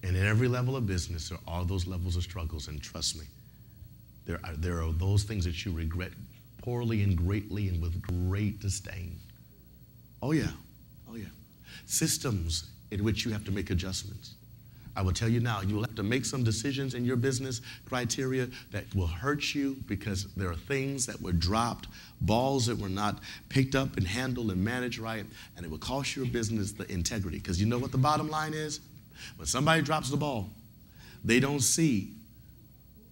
And at every level of business, there are those levels of struggles, and trust me, there are those things that you regret poorly and greatly and with great disdain. Oh yeah, oh yeah. Systems in which you have to make adjustments. I will tell you now, you will have to make some decisions in your business criteria that will hurt you because there are things that were dropped, balls that were not picked up and handled and managed right, and it will cost your business the integrity. Because you know what the bottom line is? When somebody drops the ball, they don't see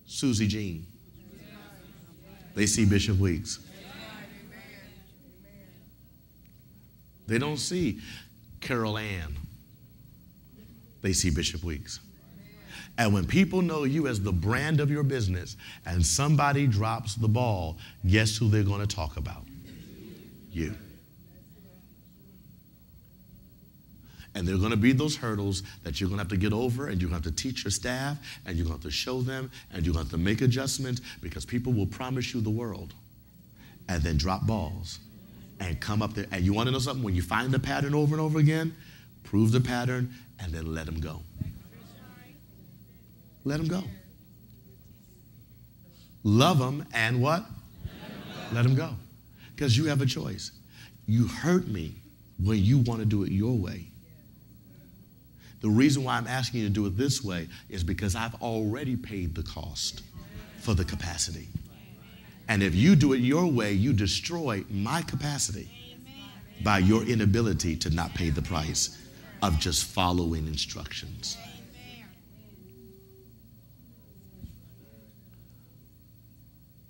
Susie Jean. They see Bishop Weeks. They don't see Carol Ann. They see Bishop Weeks. And when people know you as the brand of your business and somebody drops the ball, guess who they're going to talk about? You. And there are going to be those hurdles that you're going to have to get over, and you're going to have to teach your staff, and you're going to have to show them, and you're going to have to make adjustments, because people will promise you the world and then drop balls and come up there. And you want to know something? When you find the pattern over and over again, prove the pattern and then let them go. Let them go. Love them and what? Let them go. Because you have a choice. You hurt me when you want to do it your way. The reason why I'm asking you to do it this way is because I've already paid the cost for the capacity. And if you do it your way, you destroy my capacity by your inability to not pay the price of just following instructions.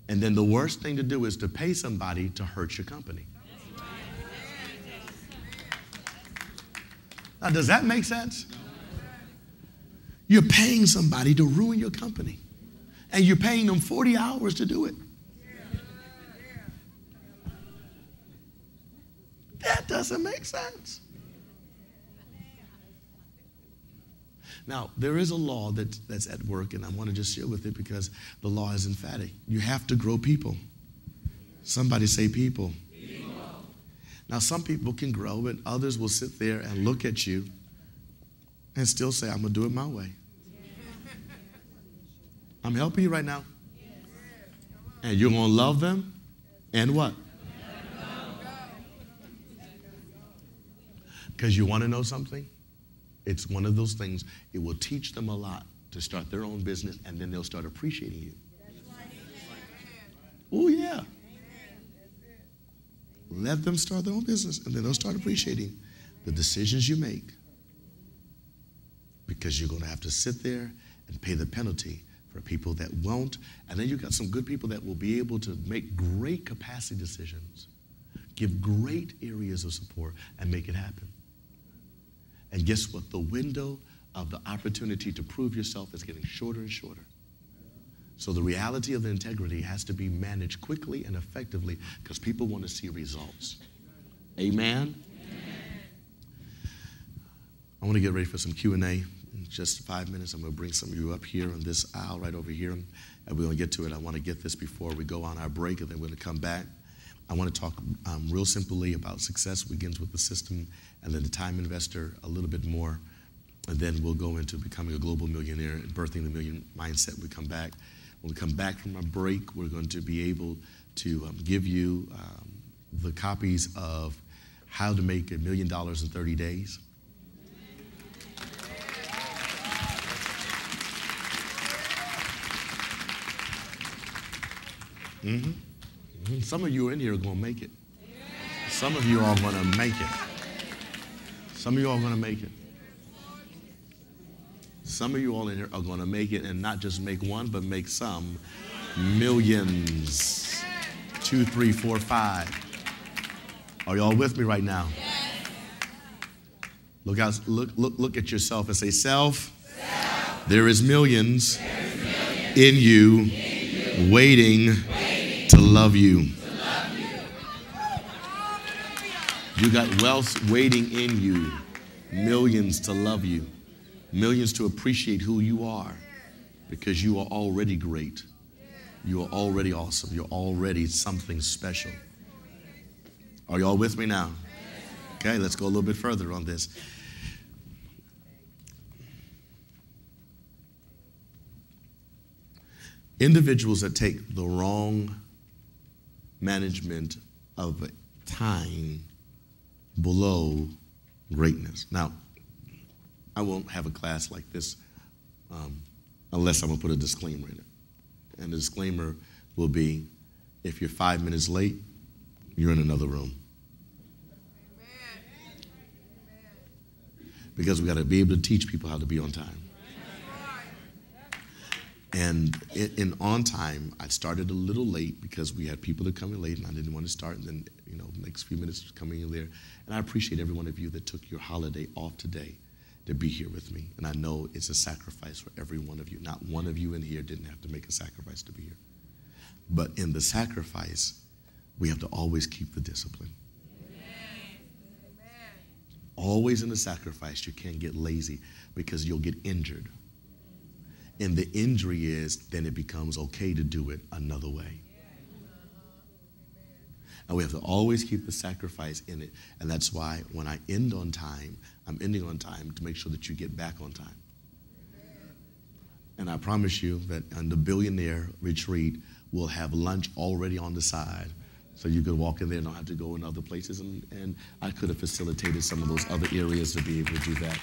And then the worst thing to do is to pay somebody to hurt your company. Now, does that make sense? You're paying somebody to ruin your company, and you're paying them 40 hours to do it. That doesn't make sense. Now, there is a law that's at work, and I want to just share with it because the law is emphatic. You have to grow people. Somebody say people. People. Now, some people can grow, but others will sit there and look at you and still say, I'm going to do it my way. I'm helping you right now. And you're going to love them and what? Because you want to know something? It's one of those things, it will teach them a lot to start their own business, and then they'll start appreciating you. Oh, yeah. Let them start their own business, and then they'll start appreciating the decisions you make, because you're going to have to sit there and pay the penalty for people that won't. And then you've got some good people that will be able to make great capacity decisions, give great areas of support, and make it happen. And guess what? The window of the opportunity to prove yourself is getting shorter and shorter. So the reality of the integrity has to be managed quickly and effectively, because people want to see results. Amen? I want to get ready for some Q&A in just 5 minutes. I'm going to bring some of you up here on this aisle right over here, and we're going to get to it. I want to get this before we go on our break, and then we're going to come back. I want to talk real simply about success begins with the system, and then the time investor a little bit more, and then we'll go into becoming a global millionaire and birthing the million mindset when we come back. When we come back from our break, we're going to be able to give you the copies of How to Make $1 Million in 30 Days. Mm-hmm. Some of you in here are going to make it. Some of you are going to make it. Some of you are going to make it. Some of you all in here are going to make it, and not just make one, but make some millions. 2, 3, 4, 5. Are y'all with me right now? Look at yourself and say, self, there is millions in you waiting to love you. You got wealth waiting in you. Millions to love you. Millions to appreciate who you are, because you are already great. You are already awesome. You're already something special. Are y'all with me now? Okay, let's go a little bit further on this. Individuals that take the wrong management of time below greatness. Now, I won't have a class like this unless I'm going to put a disclaimer in it. And the disclaimer will be, if you're 5 minutes late, you're in another room. Because we got to be able to teach people how to be on time. And in on time, I started a little late because we had people that come in late and I didn't want to start. And then, the next few minutes coming in there. And I appreciate every one of you that took your holiday off today to be here with me. And I know it's a sacrifice for every one of you. Not one of you in here didn't have to make a sacrifice to be here. But in the sacrifice, we have to always keep the discipline. Always in the sacrifice, you can't get lazy because you'll get injured. And the injury is, then it becomes okay to do it another way. And we have to always keep the sacrifice in it. And that's why when I end on time, I'm ending on time to make sure that you get back on time. And I promise you that on the billionaire retreat, we'll have lunch already on the side. So you could walk in there and not have to go in other places. And I could have facilitated some of those other areas to be able to do that.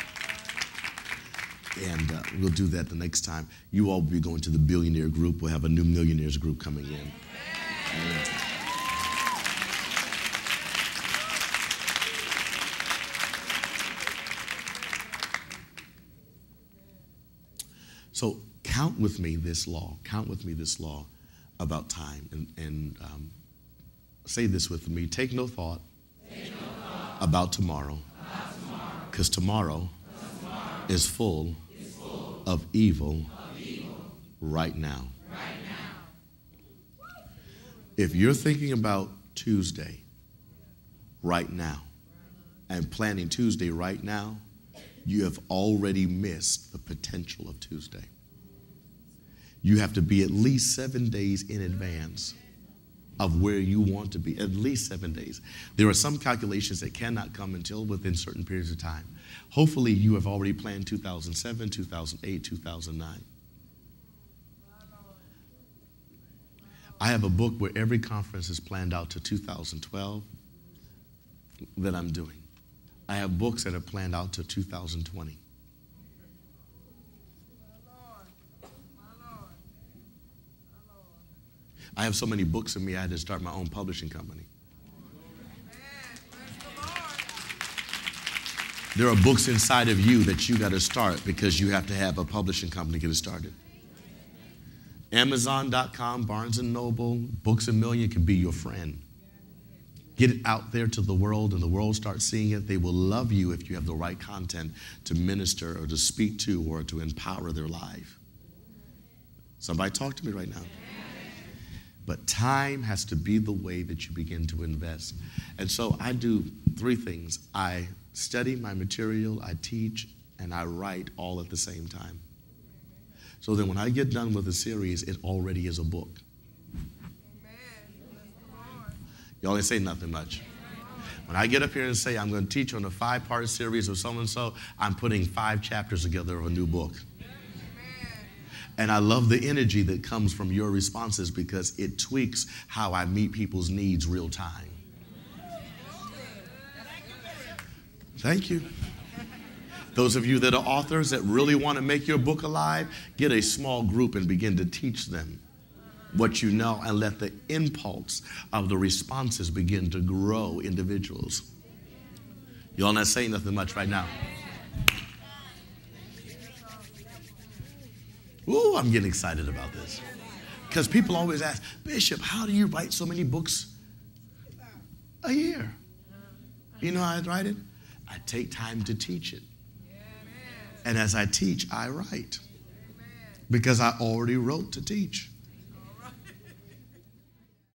And we'll do that the next time. You all will be going to the billionaire group. We'll have a new millionaires group coming in. So count with me this law. Count with me this law about time. And say this with me. Take no thought, about tomorrow. Because tomorrow is full of evil right now. If you're thinking about Tuesday right now and planning Tuesday right now, you have already missed the potential of Tuesday. You have to be at least 7 days in advance of where you want to be, at least 7 days. There are some calculations that cannot come until within certain periods of time. Hopefully you have already planned 2007, 2008, 2009. I have a book where every conference is planned out to 2012 that I'm doing. I have books that are planned out to 2020. I have so many books in me, I had to start my own publishing company. There are books inside of you that you got to start because you have to have a publishing company to get it started. Amazon.com, Barnes & Noble, Books A Million can be your friend. Get it out there to the world and the world starts seeing it. They will love you if you have the right content to minister or to speak to or to empower their life. Somebody talk to me right now. But time has to be the way that you begin to invest. And so I do 3 things. I study my material, I teach, and I write all at the same time. So then when I get done with a series, it already is a book. Y'all ain't say nothing much. When I get up here and say I'm going to teach on a 5-part series of so-and-so, I'm putting 5 chapters together of a new book. And I love the energy that comes from your responses because it tweaks how I meet people's needs real time. Thank you. Those of you that are authors that really want to make your book alive, get a small group and begin to teach them what you know and let the impulse of the responses begin to grow individuals. Y'all not saying nothing much right now. Ooh, I'm getting excited about this. Because people always ask, Bishop, how do you write so many books a year? You know how I write it? I take time to teach it. And as I teach, I write. Because I already wrote to teach.